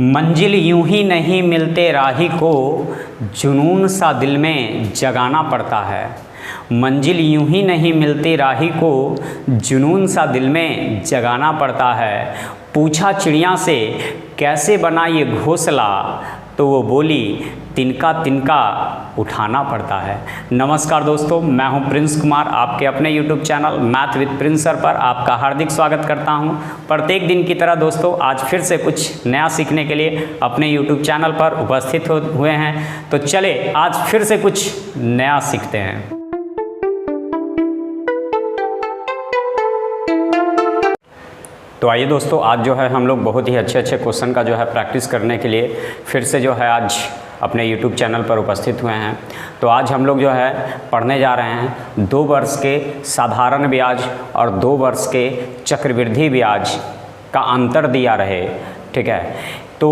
मंजिल यूं ही नहीं मिलते राही को, जुनून सा दिल में जगाना पड़ता है। मंजिल यूं ही नहीं मिलती राही को, जुनून सा दिल में जगाना पड़ता है। पूछा चिड़िया से कैसे बना ये घोंसला, तो वो बोली तिनका तिनका उठाना पड़ता है। नमस्कार दोस्तों, मैं हूं प्रिंस कुमार, आपके अपने YouTube channel math with Prince sir पर आपका हार्दिक स्वागत करता हूं। प्रत्येक दिन की तरह दोस्तों आज फिर से कुछ नया सीखने के लिए अपने YouTube चैनल पर उपस्थित हुए हैं। तो चले आज फिर से कुछ नया सीखते हैं। तो आइए दोस्तों, आज जो है हम लोग बहुत ही अच्छे क्वेश्चन का जो है प्रैक्टिस करने के लिए फिर से जो है आज अपने YouTube चैनल पर उपस्थित हुए हैं। तो आज हम लोग जो है पढ़ने जा रहे हैं 2 वर्ष के साधारण ब्याज और 2 वर्ष के चक्रवृद्धि ब्याज का अंतर दिया रहे, ठीक है। तो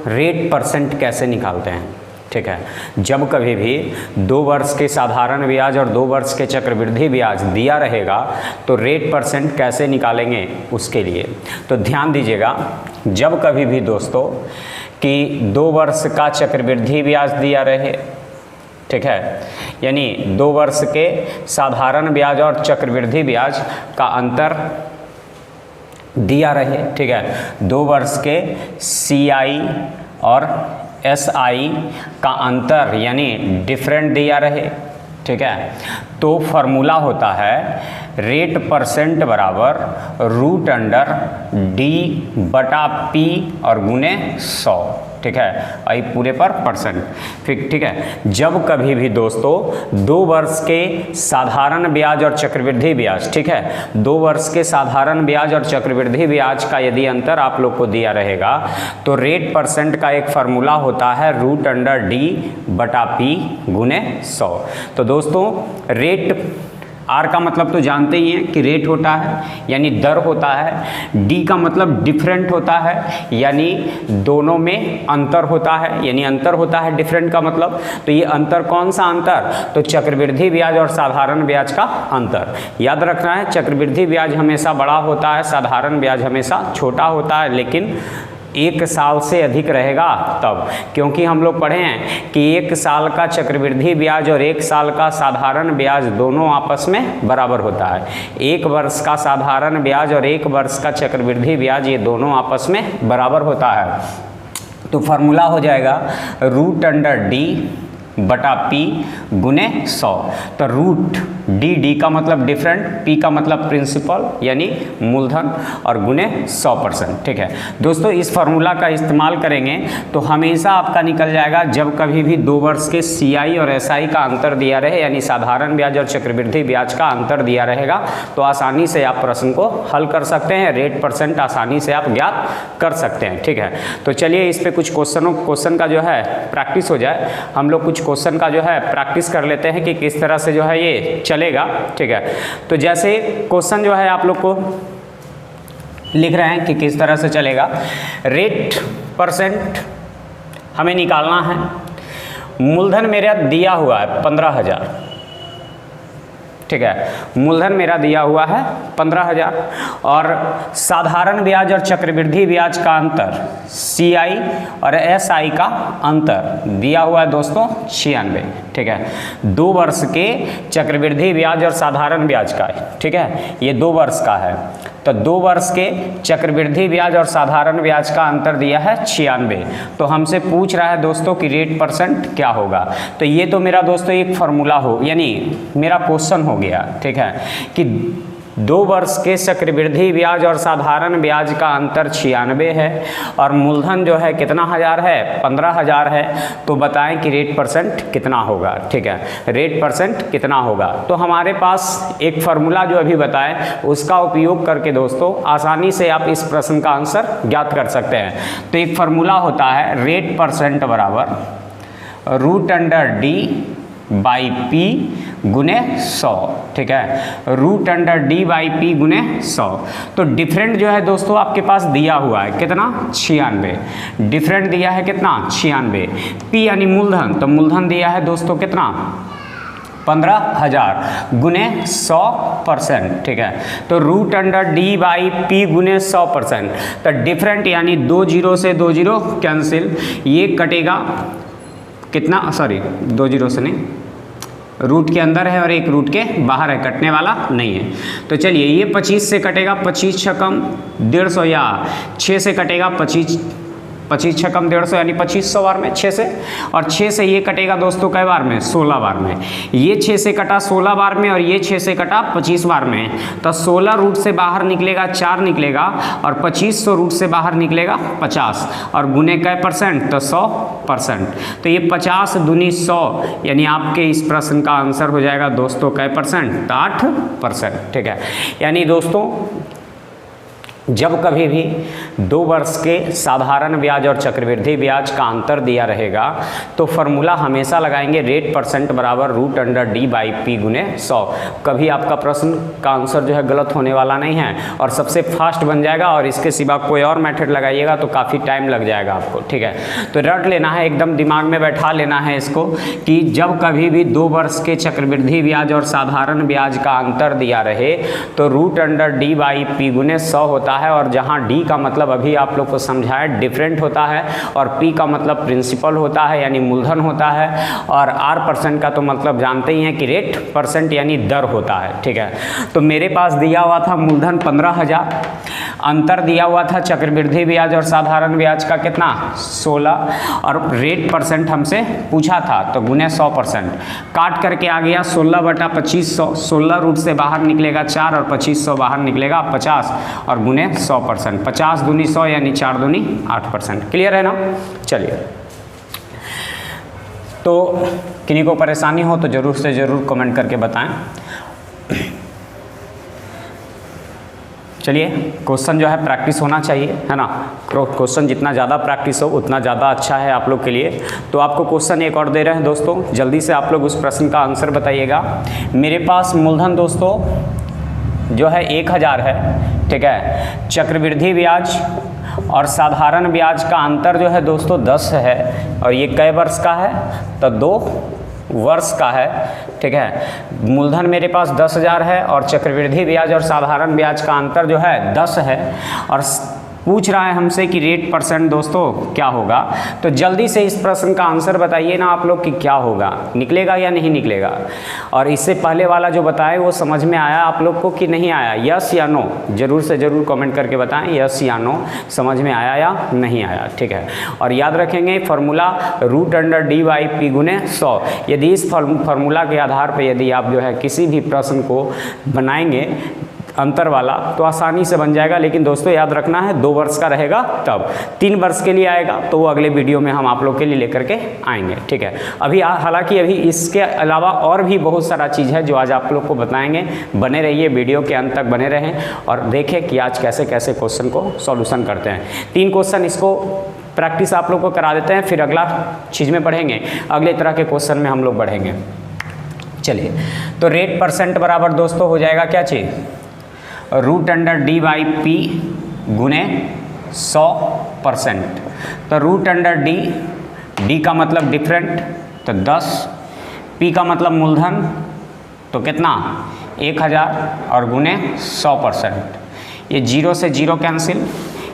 रेट परसेंट कैसे निकालते हैं, ठीक है। जब कभी भी 2 वर्ष के साधारण ब्याज और 2 वर्ष के चक्रवृद्धि ब्याज दिया रहेगा तो रेट परसेंट कैसे निकालेंगे उसके लिए तो ध्यान दीजिएगा। जब कभी भी दोस्तों कि 2 वर्ष का चक्रवृद्धि ब्याज दिया रहे, ठीक है, यानी 2 वर्ष के साधारण ब्याज और चक्रवृद्धि ब्याज का अंतर दिया रहे, ठीक है। 2 वर्ष के CI और SI का अंतर यानी डिफरेंट दिया रहे, ठीक है। तो फॉर्मूला होता है रेट परसेंट बराबर √D/P और गुने 100, ठीक है। आई पूरे पर परसेंट, ठीक है। जब कभी भी दोस्तों 2 वर्ष के साधारण ब्याज और चक्रवृद्धि ब्याज, ठीक है, 2 वर्ष के साधारण ब्याज और चक्रवृद्धि ब्याज का यदि अंतर आप लोग को दिया रहेगा तो रेट परसेंट का एक फार्मूला होता है √D/P गुने 100। तो दोस्तों रेट R का मतलब तो जानते ही हैं कि रेट होता है यानी दर होता है। D का मतलब डिफरेंट होता है यानी दोनों में अंतर होता है, यानी अंतर होता है डिफरेंट का मतलब। तो ये अंतर कौन सा अंतर, तो चक्रवृद्धि ब्याज और साधारण ब्याज का अंतर। याद रखना है चक्रवृद्धि ब्याज हमेशा बड़ा होता है, साधारण ब्याज हमेशा छोटा होता है, लेकिन 1 साल से अधिक रहेगा तब, क्योंकि हम लोग पढ़े हैं कि 1 साल का चक्रवृद्धि ब्याज और 1 साल का साधारण ब्याज दोनों आपस में बराबर होता है। 1 वर्ष का साधारण ब्याज और 1 वर्ष का चक्रवृद्धि ब्याज ये दोनों आपस में बराबर होता है। तो फार्मूला हो जाएगा √D/P गुने 100। तो √D का मतलब डिफरेंट, P का मतलब प्रिंसिपल यानी मूलधन और गुने 100%, ठीक है। दोस्तों इस फार्मूला का इस्तेमाल करेंगे तो हमेशा आपका निकल जाएगा जब कभी भी 2 वर्ष के CI और SI का अंतर दिया रहे यानी साधारण ब्याज और चक्रवृद्धि ब्याज का अंतर दिया रहेगा तो आसानी से आप प्रश्न को हल कर सकते हैं, रेट परसेंट आसानी से आप ज्ञात कर सकते हैं, ठीक है। तो चलिए इस पे कुछ क्वेश्चन का जो है प्रैक्टिस हो जाए। हम लोग कुछ क्वेश्चन का जो है प्रैक्टिस कर लेते हैं कि किस तरह से जो है ये चलेगा, ठीक है। तो जैसे क्वेश्चन जो है आप लोग को लिख रहे हैं कि किस तरह से चलेगा। रेट परसेंट हमें निकालना है। मूलधन मेरा दिया हुआ है 15,000, ठीक है। मूलधन मेरा दिया हुआ है 15,000 और साधारण ब्याज और चक्रवृद्धि ब्याज का अंतर CI और SI का अंतर दिया हुआ है दोस्तों 96, ठीक है। 2 वर्ष के चक्रवृद्धि ब्याज और साधारण ब्याज का, ठीक है, ये 2 वर्ष का है। तो 2 वर्ष के चक्रवृद्धि ब्याज और साधारण ब्याज का अंतर दिया है 96। तो हमसे पूछ रहा है दोस्तों कि रेट परसेंट क्या होगा। तो ये तो मेरा दोस्तों एक फार्मूला हो यानी मेरा क्वेश्चन हो गया, ठीक है, कि 2 वर्ष के चक्रवृद्धि ब्याज और साधारण ब्याज का अंतर 96 है और मूलधन जो है कितना हजार है, 15,000 है। तो बताएं कि रेट परसेंट कितना होगा, ठीक है, रेट परसेंट कितना होगा। तो हमारे पास एक फार्मूला जो अभी बताएं उसका उपयोग करके दोस्तों आसानी से आप इस प्रश्न का आंसर ज्ञात कर सकते हैं। तो एक फार्मूला होता है रेट परसेंट बराबर √D/P गुने 100, ठीक है, √D/P गुने 100। तो डिफरेंट जो है दोस्तों आपके पास दिया हुआ है कितना, 96। डिफरेंट दिया है कितना, 96। P यानी मूलधन, तो मूलधन दिया है दोस्तों कितना, 15,000 गुने 100%, ठीक है। तो root under D by P गुने 100%, तो डिफरेंट यानी 2 जीरो से 2 जीरो कैंसिल, ये कटेगा कितना, सॉरी 2 जीरो से नहीं, रूट के अंदर है और एक रूट के बाहर है, कटने वाला नहीं है। तो चलिए ये 25 से कटेगा, 25 छकम 150, या 6 से कटेगा 25 छकम 150 यानी 2500 बार में 6 से, और 6 से ये कटेगा दोस्तों कई बार में, 16 बार में। ये 6 से कटा 16 बार में और ये 6 से कटा 25 बार में, तो 16 रूट से बाहर निकलेगा 4 निकलेगा, और 2500 रूट से बाहर निकलेगा 50, और गुने कै परसेंट, तो 100%। तो ये 50 दूनी 100 यानी आपके इस प्रश्न का आंसर हो जाएगा दोस्तों कै परसेंट, 8%, ठीक है। यानी दोस्तों जब कभी भी 2 वर्ष के साधारण ब्याज और चक्रवृद्धि ब्याज का अंतर दिया रहेगा तो फॉर्मूला हमेशा लगाएंगे रेट परसेंट बराबर root under D by P गुने 100। कभी आपका प्रश्न का आंसर जो है गलत होने वाला नहीं है और सबसे फास्ट बन जाएगा, और इसके सिवा कोई और मेथड लगाइएगा तो काफ़ी टाइम लग जाएगा आपको, ठीक है। तो रट लेना है, एकदम दिमाग में बैठा लेना है इसको कि जब कभी भी 2 वर्ष के चक्रवृद्धि ब्याज और साधारण ब्याज का अंतर दिया रहे तो root under D by P गुने 100 होता है, और जहां डी का मतलब अभी आप लोग को समझाया डिफरेंट होता है, और पी का मतलब प्रिंसिपल होता है यानी मूलधन होता है, और आर परसेंट का तो मतलब जानते ही हैं कि रेट परसेंट यानी दर होता है, ठीक है। तो मेरे पास दिया हुआ था मूलधन 15,000, अंतर दिया हुआ था चक्रवृद्धि ब्याज और साधारण ब्याज का कितना 16, और रेट परसेंट हमसे पूछा था तो गुने 100%, काट करके आ गया 16/2500, 16 रूट से बाहर निकलेगा 4 और 2500 बाहर निकलेगा 50, और गुने 100%, 50 दूनी 100 यानी 4 दूनी 8%। क्लियर है ना। चलिए, तो किन्हीं को परेशानी हो तो जरूर से जरूर कमेंट करके बताएं। चलिए, क्वेश्चन जो है प्रैक्टिस होना चाहिए, है ना। क्वेश्चन जितना ज़्यादा प्रैक्टिस हो उतना ज़्यादा अच्छा है आप लोग के लिए। तो आपको क्वेश्चन एक और दे रहे हैं दोस्तों, जल्दी से आप लोग उस प्रश्न का आंसर बताइएगा। मेरे पास मूलधन दोस्तों जो है 1000 है, ठीक है। चक्रवृद्धि ब्याज और साधारण ब्याज का अंतर जो है दोस्तों 10 है, और ये कै वर्ष का है, तो 2 वर्ष का है, ठीक है। मूलधन मेरे पास 10,000 है और चक्रवृद्धि ब्याज और साधारण ब्याज का अंतर जो है 10 है, और पूछ रहा है हमसे कि रेट परसेंट दोस्तों क्या होगा। तो जल्दी से इस प्रश्न का आंसर बताइए ना आप लोग कि क्या होगा, निकलेगा या नहीं निकलेगा। और इससे पहले वाला जो बताए वो समझ में आया आप लोग को कि नहीं आया, यस या नो, जरूर से जरूर कमेंट करके बताएं यस या नो, समझ में आया या नहीं आया, ठीक है। और याद रखेंगे formula root under D by P गुने 100। यदि इस फार्मूला के आधार पर यदि आप जो है किसी भी प्रश्न को बनाएंगे अंतर वाला तो आसानी से बन जाएगा। लेकिन दोस्तों याद रखना है 2 वर्ष का रहेगा, तब 3 वर्ष के लिए आएगा तो वो अगले वीडियो में हम आप लोग के लिए लेकर के आएंगे, ठीक है। अभी हालांकि अभी इसके अलावा और भी बहुत सारा चीज़ है जो आज आप लोग को बताएंगे। बने रहिए, वीडियो के अंत तक बने रहें और देखें कि आज कैसे कैसे क्वेश्चन को सॉल्यूशन करते हैं। 3 क्वेश्चन इसको प्रैक्टिस आप लोग को करा देते हैं, फिर अगला चीज़ में बढ़ेंगे, अगले तरह के क्वेश्चन में हम लोग बढ़ेंगे। चलिए, तो रेट परसेंट बराबर दोस्तों हो जाएगा क्या चीज़, root under D by P गुने 100%। तो रूट अंडर डी का मतलब डिफरेंट तो 10, पी का मतलब मूलधन तो कितना 1000 और गुने 100%। ये 0 से 0 कैंसिल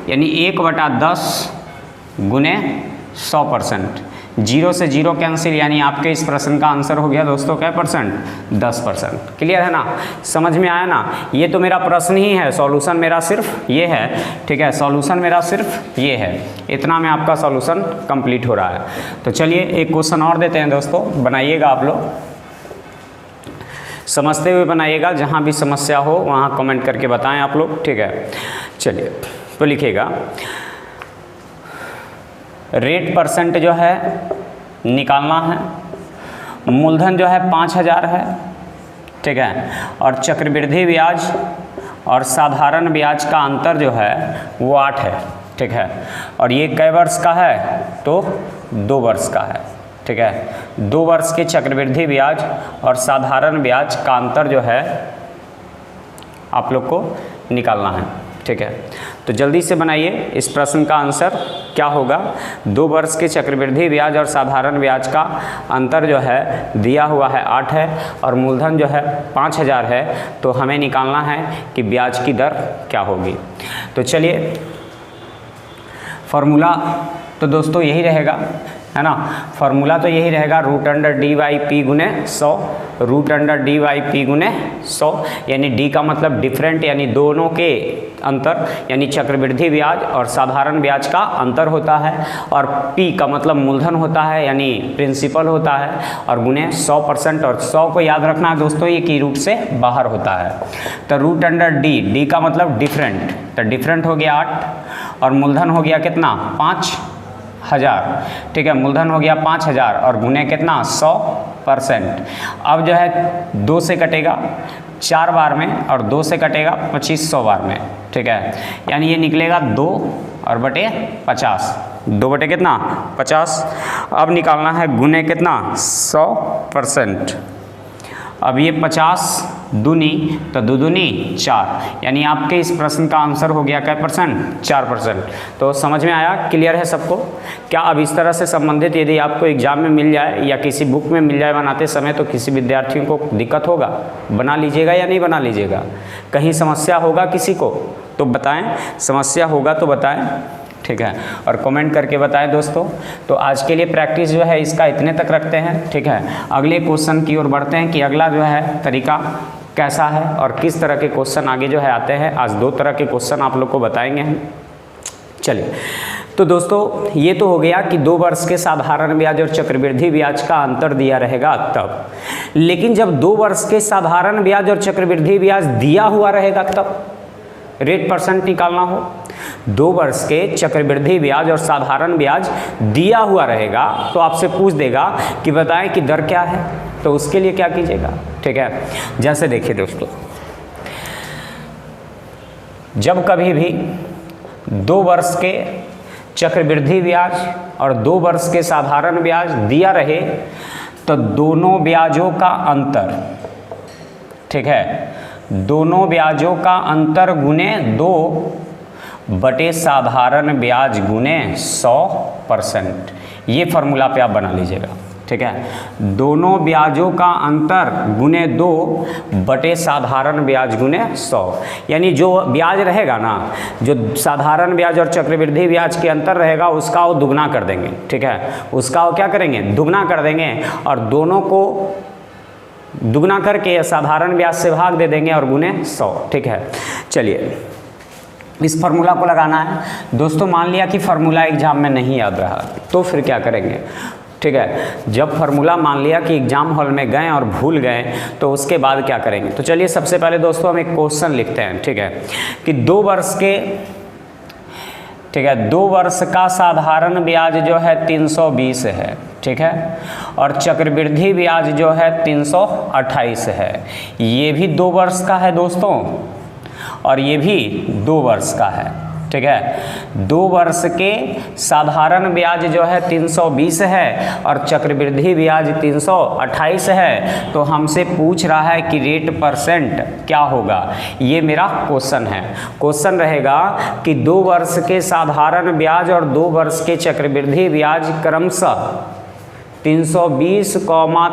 यानी 1/10 गुने 100%। 0 से 0 कैंसिल यानी आपके इस प्रश्न का आंसर हो गया दोस्तों क्या परसेंट, 10%। क्लियर है ना, समझ में आया ना। ये तो मेरा प्रश्न ही है, सॉल्यूशन मेरा सिर्फ ये है, ठीक है। सॉल्यूशन मेरा सिर्फ ये है, इतना में आपका सॉल्यूशन कंप्लीट हो रहा है। तो चलिए एक क्वेश्चन और देते हैं दोस्तों, बनाइएगा आप लोग, समझते हुए बनाइएगा, जहाँ भी समस्या हो वहाँ कमेंट करके बताएं आप लोग, ठीक है। चलिए, तो लिखिएगा रेट परसेंट जो है निकालना है, मूलधन जो है 5000 है, ठीक है, और चक्रवृद्धि ब्याज और साधारण ब्याज का अंतर जो है वो 8 है, ठीक है। और ये कै वर्ष का है तो 2 वर्ष का है, ठीक है। 2 वर्ष के चक्रवृद्धि ब्याज और साधारण ब्याज का अंतर जो है आप लोग को निकालना है, ठीक है, तो जल्दी से बनाइए इस प्रश्न का आंसर क्या होगा। 2 वर्ष के चक्रवृद्धि ब्याज और साधारण ब्याज का अंतर जो है दिया हुआ है 8 है और मूलधन जो है 5000 है, तो हमें निकालना है कि ब्याज की दर क्या होगी। तो चलिए फॉर्मूला तो दोस्तों यही रहेगा, है ना, फार्मूला तो यही रहेगा √/d/p गुने 100, √/d/p गुने 100, यानी d का मतलब डिफरेंट यानी दोनों के अंतर यानी चक्रवृद्धि ब्याज और साधारण ब्याज का अंतर होता है, और p का मतलब मूलधन होता है यानी प्रिंसिपल होता है, और गुने 100%, और 100 को याद रखना दोस्तों ये की रूट से बाहर होता है। तो √d का मतलब डिफरेंट, तो डिफरेंट हो गया 8 और मूलधन हो गया कितना 5000, ठीक है, मूलधन हो गया 5000 और गुने कितना 100%। अब जो है 2 से कटेगा 4 बार में और 2 से कटेगा 2500 बार में, ठीक है, यानी ये निकलेगा 2 और बटे 50, 2 बटे कितना 50। अब निकालना है गुने कितना 100%। अब ये 50 दूनी तो 2 दूनी 4, यानी आपके इस प्रश्न का आंसर हो गया क्या %? 4%। तो समझ में आया, क्लियर है सबको? क्या अब इस तरह से संबंधित यदि आपको एग्जाम में मिल जाए या किसी बुक में मिल जाए बनाते समय तो किसी विद्यार्थियों को दिक्कत होगा? बना लीजिएगा या नहीं बना लीजिएगा? कहीं समस्या होगा किसी को तो बताएं, समस्या होगा तो बताएं, ठीक है, और कमेंट करके बताएं दोस्तों। तो आज के लिए प्रैक्टिस जो है इसका इतने तक रखते हैं, ठीक है। अगले क्वेश्चन की ओर बढ़ते हैं कि अगला जो है तरीका कैसा है और किस तरह के क्वेश्चन आगे जो है आते हैं। आज 2 तरह के क्वेश्चन आप लोग को बताएंगे हम। चलिए तो दोस्तों ये तो हो गया कि 2 वर्ष के साधारण ब्याज और चक्रवृद्धि ब्याज का अंतर दिया रहेगा तब, लेकिन जब 2 वर्ष के साधारण ब्याज और चक्रवृद्धि ब्याज दिया हुआ रहेगा तब रेट % निकालना हो। 2 वर्ष के चक्रवृद्धि ब्याज और साधारण ब्याज दिया हुआ रहेगा तो आपसे पूछ देगा कि बताएं कि दर क्या है, तो उसके लिए क्या कीजिएगा, ठीक है। जैसे देखिए दोस्तों, जब कभी भी 2 वर्ष के चक्रवृद्धि ब्याज और 2 वर्ष के साधारण ब्याज दिया रहे तो दोनों ब्याजों का अंतर, ठीक है, दोनों ब्याजों का अंतर गुने 2 बटे साधारण ब्याज गुने 100%, ये फार्मूला पे आप बना लीजिएगा, ठीक है। दोनों ब्याजों का अंतर गुने 2 बटे साधारण ब्याज गुने 100, यानी जो ब्याज रहेगा ना, जो साधारण ब्याज और चक्रवृद्धि ब्याज के अंतर रहेगा उसका वो दुगना कर देंगे, ठीक है, उसका वो क्या करेंगे दुगना कर देंगे और दोनों को दुगना करके साधारण ब्याज से भाग दे देंगे और गुने 100, ठीक है। चलिए इस फार्मूला को लगाना है दोस्तों। मान लिया कि फार्मूला एग्जाम में नहीं याद रहा तो फिर क्या करेंगे, ठीक है। जब फार्मूला मान लिया कि एग्जाम हॉल में गए और भूल गए तो उसके बाद क्या करेंगे, तो चलिए सबसे पहले दोस्तों हम एक क्वेश्चन लिखते हैं, ठीक है, कि 2 वर्ष के, ठीक है, 2 वर्ष का साधारण ब्याज जो है 320 है, ठीक है, और चक्रवृद्धि ब्याज जो है 328 है। ये भी 2 वर्ष का है दोस्तों और ये भी 2 वर्ष का है, ठीक है। 2 वर्ष के साधारण ब्याज जो है 320 है और चक्रवृद्धि ब्याज 328 है, तो हमसे पूछ रहा है कि रेट % क्या होगा। ये मेरा क्वेश्चन है। क्वेश्चन रहेगा कि 2 वर्ष के साधारण ब्याज और 2 वर्ष के चक्रवृद्धि ब्याज क्रमशः 320,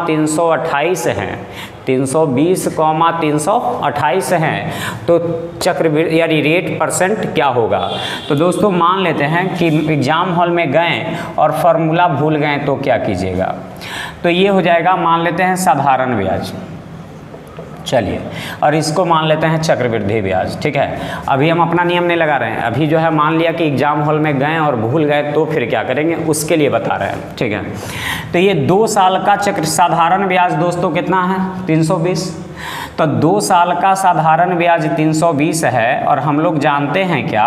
328 हैं, 320, 328 हैं, तो चक्रवृद्धि यानी रेट % क्या होगा। तो दोस्तों मान लेते हैं कि एग्जाम हॉल में गए और फार्मूला भूल गए तो क्या कीजिएगा, तो ये हो जाएगा, मान लेते हैं साधारण ब्याज, चलिए, और इसको मान लेते हैं चक्रवृद्धि ब्याज, ठीक है। अभी हम अपना नियम नहीं लगा रहे हैं, अभी जो है मान लिया कि एग्जाम हॉल में गए और भूल गए तो फिर क्या करेंगे उसके लिए बता रहे हैं, ठीक है। तो ये 2 साल का साधारण ब्याज दोस्तों कितना है 320, तो 2 साल का साधारण ब्याज 320 है और हम लोग जानते हैं क्या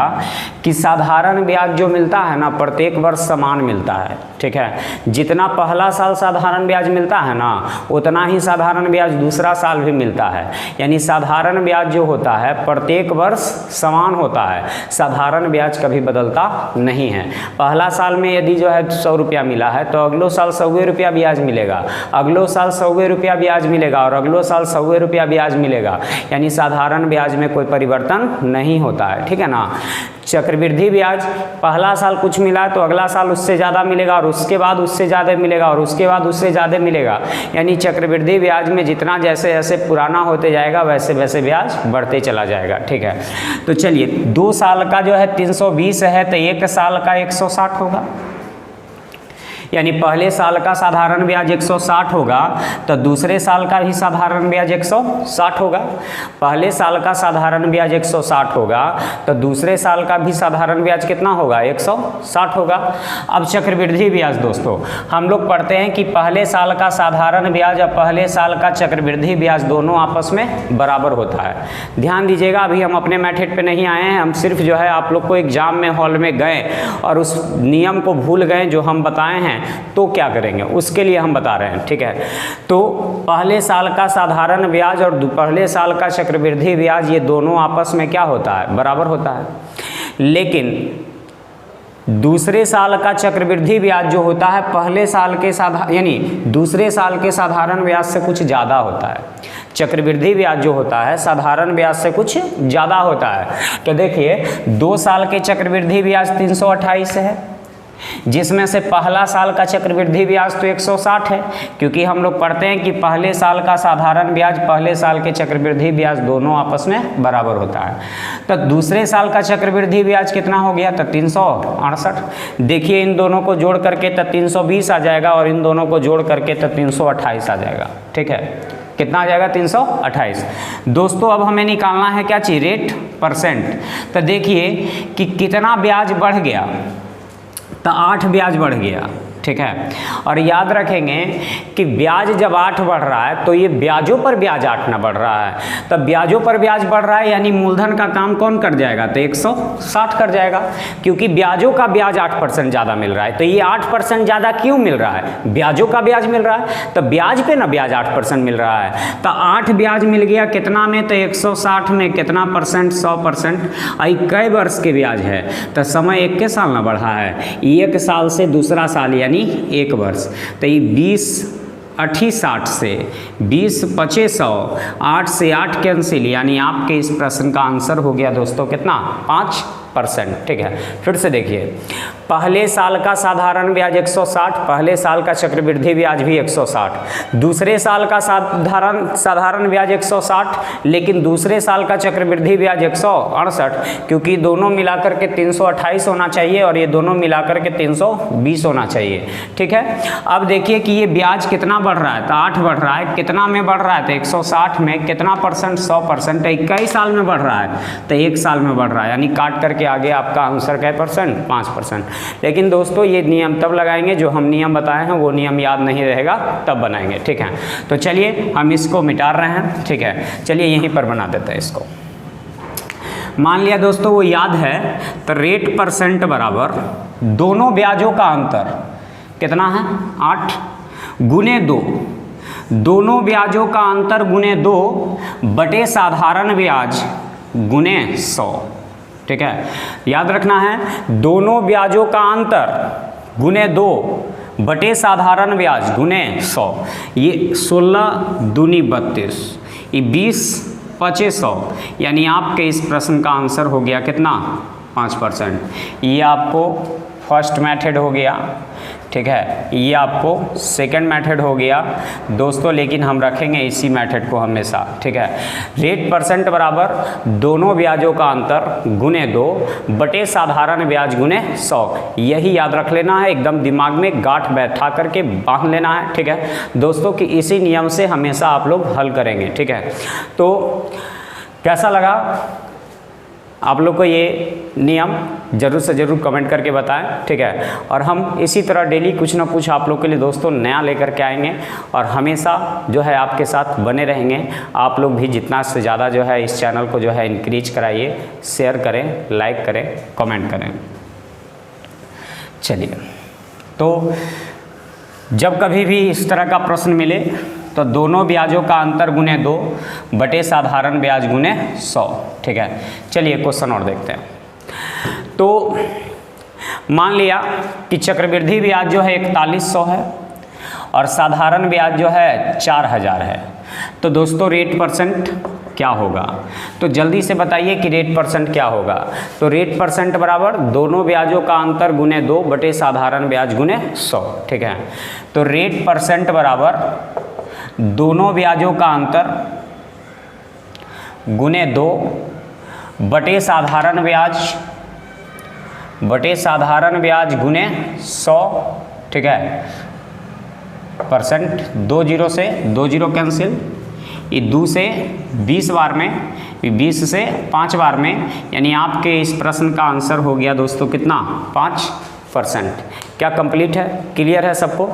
कि साधारण ब्याज जो मिलता है ना प्रत्येक वर्ष समान मिलता है, ठीक है। जितना पहला साल साधारण ब्याज मिलता है ना उतना ही साधारण ब्याज दूसरा साल भी मिलता है, यानी साधारण ब्याज जो होता है प्रत्येक वर्ष समान होता है, साधारण ब्याज कभी बदलता नहीं है। पहला साल में यदि जो है 100 रुपया मिला है तो अगलो साल 100 रुपया ब्याज मिलेगा, अगलो साल 100 रुपया ब्याज मिलेगा और अगलो साल 100 रुपया ब्याज मिलेगा, यानी साधारण ब्याज में कोई परिवर्तन नहीं होता है, ठीक है ना। चक्रवृद्धि ब्याज पहला साल कुछ मिला तो अगला साल उससे ज़्यादा मिलेगा, और उसके बाद उससे ज़्यादा मिलेगा, और उसके बाद उससे ज़्यादा मिलेगा, यानी चक्रवृद्धि ब्याज में जितना जैसे जैसे पुराना होते जाएगा वैसे वैसे ब्याज बढ़ते चला जाएगा, ठीक है। तो चलिए 2 साल का जो है 320 है तो 1 साल का 160 होगा, यानी पहले साल का साधारण ब्याज 160 होगा तो दूसरे साल का भी साधारण ब्याज 160 होगा। पहले साल का साधारण ब्याज 160 होगा तो दूसरे साल का भी साधारण ब्याज कितना होगा, 160 होगा। अब चक्रवृद्धि ब्याज दोस्तों हम लोग पढ़ते हैं कि पहले साल का साधारण ब्याज और पहले साल का चक्रवृद्धि ब्याज दोनों आपस में बराबर होता है। ध्यान दीजिएगा, अभी हम अपने मैथड पे नहीं आए हैं, हम सिर्फ जो है आप लोग को एग्जाम में हॉल में गए और उस नियम को भूल गए जो हम बताए हैं, तो क्या करेंगे उसके लिए हम बता रहे हैं, ठीक है। तो पहले साल का साधारण ब्याज और पहले साल का चक्रवृद्धि ब्याज ये दोनों आपस में क्या होता है, बराबर होता है। लेकिन दूसरे साल का चक्रवृद्धि ब्याज जो होता है पहले साल के यानी दूसरे साल के साधारण ब्याज से कुछ ज़्यादा होता है। चक्रवृद्धि ब्याज जो होता है साधारण ब्याज से कुछ ज़्यादा होता है। तो देखिए 2 साल के चक्रवृद्धि ब्याज 328 है, जिसमें से पहला साल का चक्रवृद्धि ब्याज तो 160 है, क्योंकि हम लोग पढ़ते हैं कि पहले साल का साधारण ब्याज पहले साल के चक्रवृद्धि ब्याज दोनों आपस में बराबर होता है। तो दूसरे साल का चक्रवृद्धि ब्याज कितना हो गया, तो 368। देखिए इन दोनों को जोड़ करके तो 320 आ जाएगा और इन दोनों को जोड़ करके तो 328 आ जाएगा, ठीक है। कितना आ जाएगा, 328। दोस्तों अब हमें निकालना है क्या चीज़, रेट परसेंट। तो देखिए कि कितना ब्याज बढ़ गया, तो 8 ब्याज बढ़ गया, ठीक है। और याद रखेंगे कि ब्याज जब 8 बढ़ रहा है तो ये ब्याजों पर ब्याज 8 ना बढ़ रहा है, तब ब्याजों पर ब्याज बढ़ रहा है, यानी मूलधन का काम कौन कर जाएगा, तो 160 कर जाएगा, क्योंकि ब्याजों का ब्याज 8% ज़्यादा मिल रहा है। तो ये 8% ज़्यादा क्यों मिल रहा है, ब्याजों का ब्याज मिल रहा है, तो ब्याज पे ना ब्याज 8% मिल रहा है। तो 8 ब्याज मिल गया कितना में, तो 160 में कितना परसेंट, 100%। कई वर्ष के ब्याज है तो समय 1 के साल ना बढ़ा है, 1 साल से दूसरा साल यानी 1 वर्ष। तो ये 20 80 60 से 20 25 100, 8 से 8 कैंसिल, यानी आपके इस प्रश्न का आंसर हो गया दोस्तों कितना, 5%, ठीक है। फिर से देखिए पहले साल का साधारण ब्याज 160, पहले साल का चक्रवृद्धि ब्याज भी 160, दूसरे साल का साधारण ब्याज 160, लेकिन दूसरे साल का चक्रवृद्धि ब्याज 168, क्योंकि दोनों मिलाकर के 328 होना चाहिए और ये दोनों मिलाकर के 320 होना चाहिए, ठीक है। अब देखिए कि ये ब्याज कितना बढ़ रहा है, तो 8 बढ़ रहा है, कितना में बढ़ रहा है, तो 160 में कितना परसेंट, 100%। 21 साल में बढ़ रहा है तो 1 साल में बढ़ रहा है, यानी काट करके आगे आपका आंसर क्या परसेंट, 5%। लेकिन दोस्तों ये नियम तब लगाएंगे जो हम नियम बताए हैं, वो नियम याद नहीं रहेगा तब बनाएंगे, ठीक है। तो चलिए हम इसको मिटा रहे हैं, ठीक है। चलिए यहीं पर बना देते हैं इसको। मान लिया दोस्तों वो याद है, तो रेट परसेंट बराबर दोनों ब्याजों का अंतर कितना है, 8 गुने 2, दोनों ब्याजों का अंतर गुने 2 बटे साधारण ब्याज गुने 100, ठीक है। याद रखना है दोनों ब्याजों का अंतर गुने 2 बटे साधारण ब्याज गुने 100। ये 16 दूनी 32, ये 20 25 100, यानी आपके इस प्रश्न का आंसर हो गया कितना, 5%। ये आपको फर्स्ट मेथड हो गया, ठीक है। ये आपको सेकंड मेथड हो गया दोस्तों, लेकिन हम रखेंगे इसी मेथड को हमेशा, ठीक है। रेट परसेंट बराबर दोनों ब्याजों का अंतर गुने 2 बटे साधारण ब्याज गुने 100, यही याद रख लेना है, एकदम दिमाग में गांठ बैठा करके बांध लेना है, ठीक है दोस्तों, कि इसी नियम से हमेशा आप लोग हल करेंगे, ठीक है। तो कैसा लगा आप लोग को ये नियम, ज़रूर से ज़रूर कमेंट करके बताएं, ठीक है। और हम इसी तरह डेली कुछ ना कुछ आप लोग के लिए दोस्तों नया लेकर के आएंगे और हमेशा जो है आपके साथ बने रहेंगे। आप लोग भी जितना से ज़्यादा जो है इस चैनल को जो है इंक्रीज कराइए, शेयर करें, लाइक करें, कमेंट करें। चलिए, तो जब कभी भी इस तरह का प्रश्न मिले तो दोनों ब्याजों का अंतर गुने 2 बटे साधारण ब्याज गुने 100, ठीक है। चलिए क्वेश्चन और देखते हैं। तो मान लिया कि चक्रवृद्धि ब्याज जो है 4100 है और साधारण ब्याज जो है 4000 है। तो दोस्तों रेट परसेंट क्या होगा, तो जल्दी से बताइए कि रेट परसेंट क्या होगा। तो रेट परसेंट बराबर दोनों ब्याजों का अंतर गुने 2 बटे साधारण ब्याज गुने 100। ठीक है, तो रेट परसेंट बराबर दोनों ब्याजों का अंतर गुने 2 बटे साधारण ब्याज गुने 100। ठीक है, परसेंट 2 जीरो से 2 जीरो कैंसिल, ये 2 से 20 बार में, 20 से 5 बार में, यानी आपके इस प्रश्न का आंसर हो गया दोस्तों कितना, 5%। क्या कंप्लीट है, क्लियर है सबको?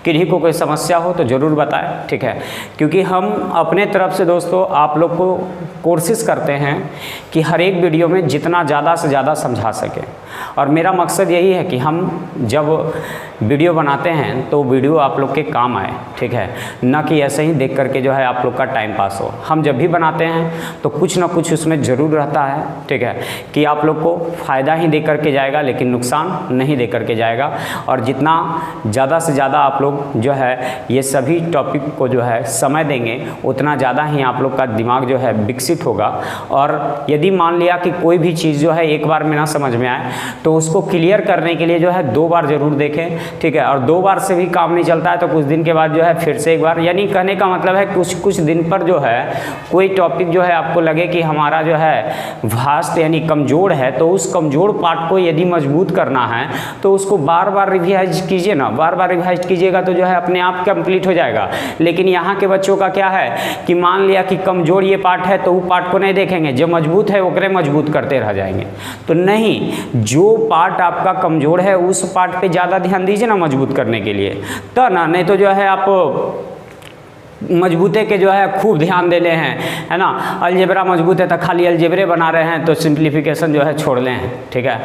किन्हीं को कोई समस्या हो तो ज़रूर बताएं। ठीक है, क्योंकि हम अपने तरफ से दोस्तों आप लोग को कोशिश करते हैं कि हर एक वीडियो में जितना ज़्यादा से ज़्यादा समझा सकें, और मेरा मकसद यही है कि हम जब वीडियो बनाते हैं तो वीडियो आप लोग के काम आए। ठीक है, ना कि ऐसे ही देख करके जो है आप लोग का टाइम पास हो। हम जब भी बनाते हैं तो कुछ ना कुछ उसमें ज़रूर रहता है। ठीक है, कि आप लोग को फ़ायदा ही दे करके जाएगा, लेकिन नुकसान नहीं दे करके जाएगा। और जितना ज़्यादा से ज़्यादा आप लोग जो है ये सभी टॉपिक को जो है समय देंगे, उतना ज़्यादा ही आप लोग का दिमाग जो है विकसित होगा। और यदि मान लिया कि कोई भी चीज़ जो है एक बार में ना समझ में आए तो उसको क्लियर करने के लिए जो है 2 बार ज़रूर देखें। ठीक है, और 2 बार से भी काम नहीं चलता है तो कुछ दिन के बाद जो है फिर से एक बार, यानी कहने का मतलब है कुछ दिन पर जो है कोई टॉपिक जो है आपको लगे कि हमारा जो है वास्ट यानी कमज़ोर है, तो उस कमज़ोर पार्ट को यदि मजबूत करना है तो उसको बार बार रिवाइज कीजिए ना, बार बार रिवाइज कीजिएगा तो जो है अपने आप कंप्लीट हो जाएगा। लेकिन यहाँ के बच्चों का क्या है कि मान लिया कि कमज़ोर ये पार्ट है तो वो पार्ट को नहीं देखेंगे, जो मजबूत है ओकरे मजबूत करते रह जाएंगे। तो नहीं, जो पार्ट आपका कमज़ोर है उस पार्ट पे ज़्यादा ध्यान दीजिए ना मजबूत करने के लिए, तो ना, नहीं तो जो है आप मजबूते के जो है खूब ध्यान दे ले हैं, है ना। अलजेब्रा मजबूत है तो खाली अलजेब्रे बना रहे हैं, तो सिंप्लीफिकेशन जो है छोड़ लें हैं। ठीक है,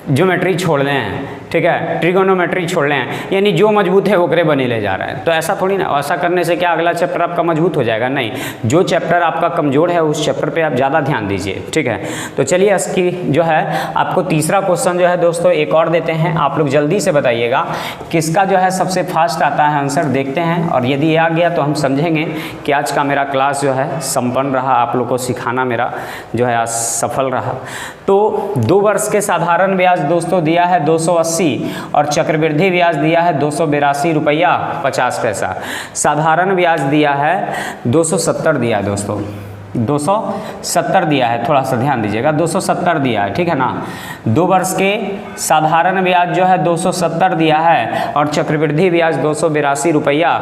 ज्योमेट्री छोड़ लें हैं। ठीक है, ट्रिगोनोमेट्री छोड़ लें हैं, यानी जो मजबूत है ओकरे बने ले जा रहे हैं। तो ऐसा थोड़ी ना, ऐसा करने से क्या अगला चैप्टर आपका मजबूत हो जाएगा? नहीं, जो चैप्टर आपका कमज़ोर है उस चैप्टर पे आप ज़्यादा ध्यान दीजिए। ठीक है, तो चलिए इसकी जो है आपको तीसरा क्वेश्चन जो है दोस्तों एक और देते हैं। आप लोग जल्दी से बताइएगा किसका जो है सबसे फास्ट आता है आंसर, देखते हैं। और यदि आ गया तो हम समझेंगे कि आज का मेरा क्लास जो है संपन्न रहा, आप लोग को सिखाना मेरा जो है आज सफल रहा। तो 2 वर्ष के साधारण ब्याज दोस्तों दिया है 280 और चक्रवृद्धि ब्याज दिया है 282 रुपया 50 पैसा। साधारण ब्याज दिया है 270 दिया है दोस्तों, 270 दिया है, थोड़ा सा ध्यान दीजिएगा, 270 दिया है। ठीक है ना, 2 वर्ष के साधारण ब्याज जो है 270 दिया है और चक्रवृद्धि ब्याज 282 रुपया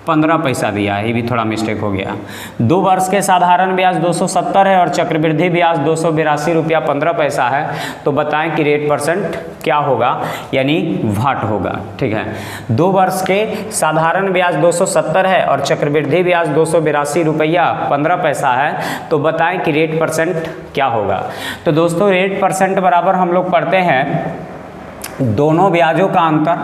15 पैसा दिया है, ये भी थोड़ा मिस्टेक हो गया। 2 वर्ष के साधारण ब्याज 270 है और चक्रवृद्धि ब्याज 282 रुपया 15 पैसा है। तो बताएं कि रेट परसेंट क्या होगा, यानी वाट होगा। ठीक है, 2 वर्ष के साधारण ब्याज 270 है और चक्रवृद्धि ब्याज 282 रुपया 15 पैसा है। तो बताएं कि रेट परसेंट क्या होगा। तो दोस्तों रेट परसेंट बराबर हम लोग पढ़ते हैं दोनों ब्याजों का अंतर।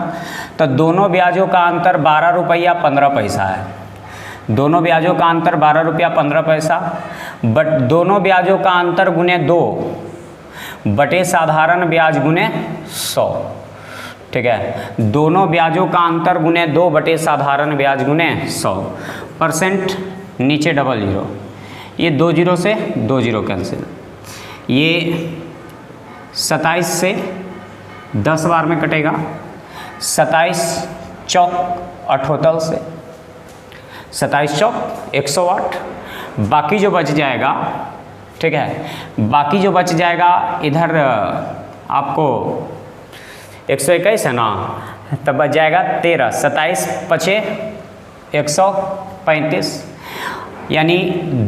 तो दोनों ब्याजों का अंतर 12 रुपया 15 पैसा है। दोनों ब्याजों का अंतर 12 रुपया 15 पैसा, बट दोनों ब्याजों का अंतर गुने 2 बटे साधारण ब्याज गुने 100। ठीक है, दोनों ब्याजों का अंतर गुने 2 बटे साधारण ब्याज गुने 100। परसेंट नीचे डबल जीरो, ये 2 जीरो से 2 जीरो कैंसिल, ये 27 से 10 बार में कटेगा, 27 चौक 78 से 27 चौक 108। बाकी जो बच जाएगा, ठीक है, बाकी जो बच जाएगा इधर आपको 121 है ना, तब बच जाएगा 13, 27 पचे 135, यानी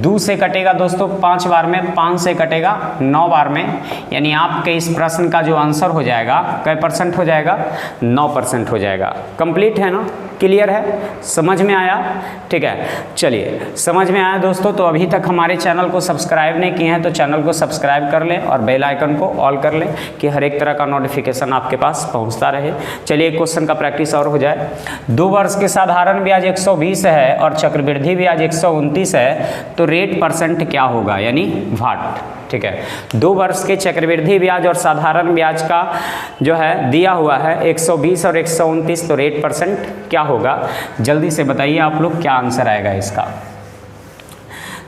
2 से कटेगा दोस्तों 5 बार में, 5 से कटेगा 9 बार में, यानी आपके इस प्रश्न का जो आंसर हो जाएगा कै परसेंट हो जाएगा, 9% हो जाएगा। कंप्लीट है ना, क्लियर है, समझ में आया? ठीक है, चलिए समझ में आया दोस्तों। तो अभी तक हमारे चैनल को सब्सक्राइब नहीं किए हैं तो चैनल को सब्सक्राइब कर लें और बेल आइकन को ऑल कर लें कि हर एक तरह का नोटिफिकेशन आपके पास पहुंचता रहे। चलिए एक क्वेश्चन का प्रैक्टिस और हो जाए। 2 वर्ष के साधारण ब्याज 120 है और चक्रवृद्धि ब्याज 129 20 है तो रेट परसेंट क्या होगा, यानी वाट। ठीक है, 2 वर्ष के चक्रवृद्धि ब्याज और साधारण ब्याज का जो है दिया हुआ है 120 और 129, तो रेट परसेंट क्या होगा, जल्दी से बताइए आप लोग क्या आंसर आएगा इसका।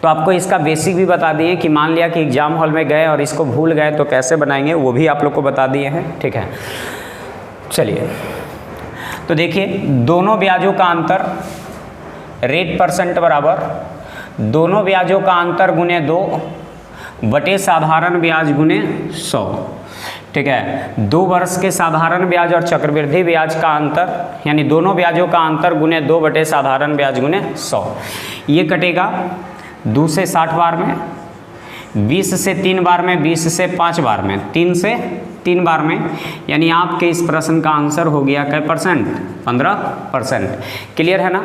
तो आपको इसका बेसिक भी बता दिए कि मान लिया कि एग्जाम हॉल में गए और इसको भूल गए तो कैसे बनाएंगे, वो भी आप लोग को बता दिए हैं। ठीक है, चलिए तो देखिए, दोनों ब्याजों का अंतर रेट परसेंट बराबर दोनों ब्याजों का अंतर गुने 2 बटे साधारण ब्याज गुने 100। ठीक है, 2 वर्ष के साधारण ब्याज और चक्रवृद्धि ब्याज का अंतर, यानी दोनों ब्याजों का अंतर गुने 2 बटे साधारण ब्याज गुने 100। ये कटेगा 2 से 60 बार में, 20 से 3 बार में, 20 से 5 बार में, 3 से 3 बार में, यानी आपके इस प्रश्न का आंसर हो गया क्या परसेंट, 15%। क्लियर है ना।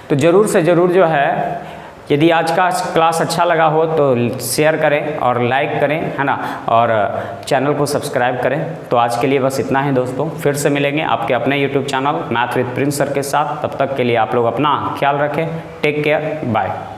तो ज़रूर से ज़रूर जो है, यदि आज का क्लास अच्छा लगा हो तो शेयर करें और लाइक करें, है ना, और चैनल को सब्सक्राइब करें। तो आज के लिए बस इतना ही दोस्तों, फिर से मिलेंगे आपके अपने YouTube channel math with Prince sir के साथ। तब तक के लिए आप लोग अपना ख्याल रखें। Take care, bye.